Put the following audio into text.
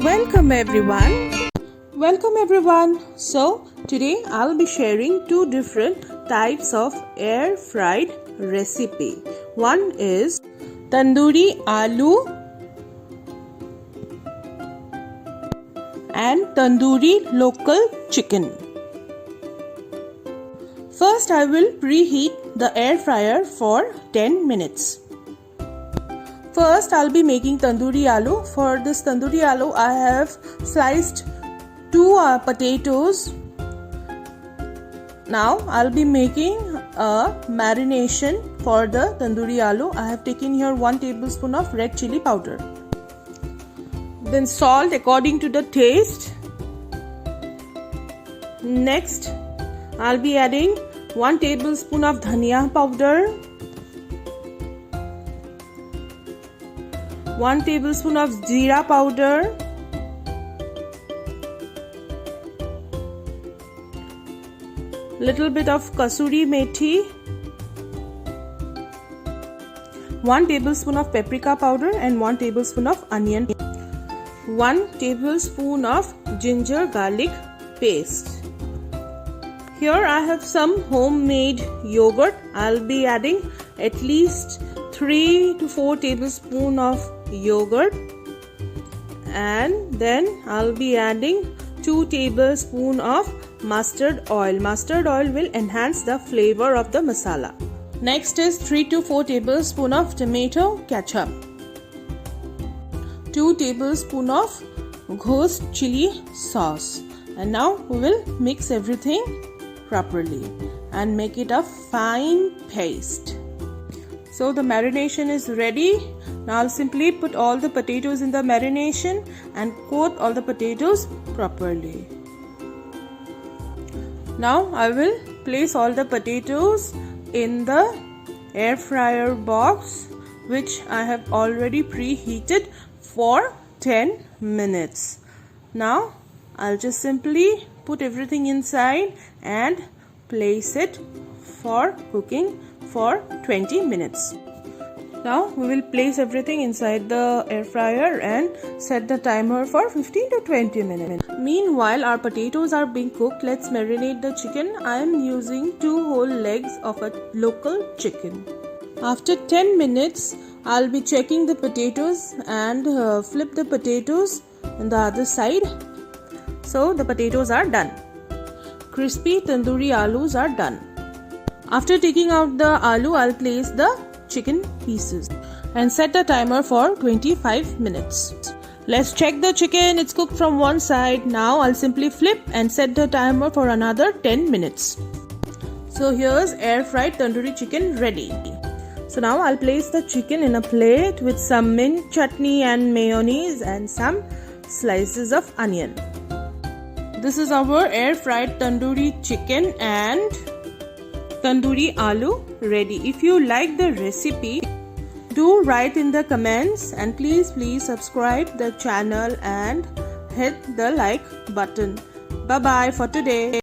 Welcome everyone. So today I'll be sharing two different types of air fried recipe. One is Tandoori Aloo and Tandoori local chicken. First I will preheat the air fryer for 10 minutes. First I'll be making Tandoori Aloo. For this Tandoori Aloo I have sliced 2 potatoes. Now I'll be making a marination for the Tandoori Aloo. I have taken here 1 tablespoon of red chili powder. Then salt according to the taste. Next I'll be adding 1 tablespoon of dhania powder, 1 tablespoon of jeera powder, little bit of kasuri methi, 1 tablespoon of paprika powder and 1 tablespoon of onion, 1 tablespoon of ginger garlic paste. Here I have some homemade yogurt. I'll be adding at least 3 to 4 tablespoons of yogurt, and then I'll be adding 2 tablespoons of mustard oil. Mustard oil will enhance the flavor of the masala. Next is 3 to 4 tablespoons of tomato ketchup, 2 tablespoons of ghost chili sauce, and now we will mix everything properly and make it a fine paste. So the marination is ready. Now I'll simply put all the potatoes in the marination and coat all the potatoes properly. Now I will place all the potatoes in the air fryer box, which I have already preheated for 10 minutes. Now I'll just simply put everything inside and place it for cooking for 20 minutes. Now we will place everything inside the air fryer and set the timer for 15 to 20 minutes. Meanwhile our potatoes are being cooked. Let's marinate the chicken. I am using 2 whole legs of a local chicken. After 10 minutes I'll be checking the potatoes and flip the potatoes on the other side. So the potatoes are done. Crispy Tandoori Aloos are done. After taking out the aloo, I'll place the chicken pieces and set the timer for 25 minutes. Let's check the chicken. It's cooked from one side. Now I'll simply flip and set the timer for another 10 minutes. So here's air fried tandoori chicken ready. So now I'll place the chicken in a plate with some mint chutney and mayonnaise and some slices of onion. This is our air fried tandoori chicken and Tandoori Aloo ready. If you like the recipe, do write in the comments, and please subscribe the channel and hit the like button. Bye bye for today.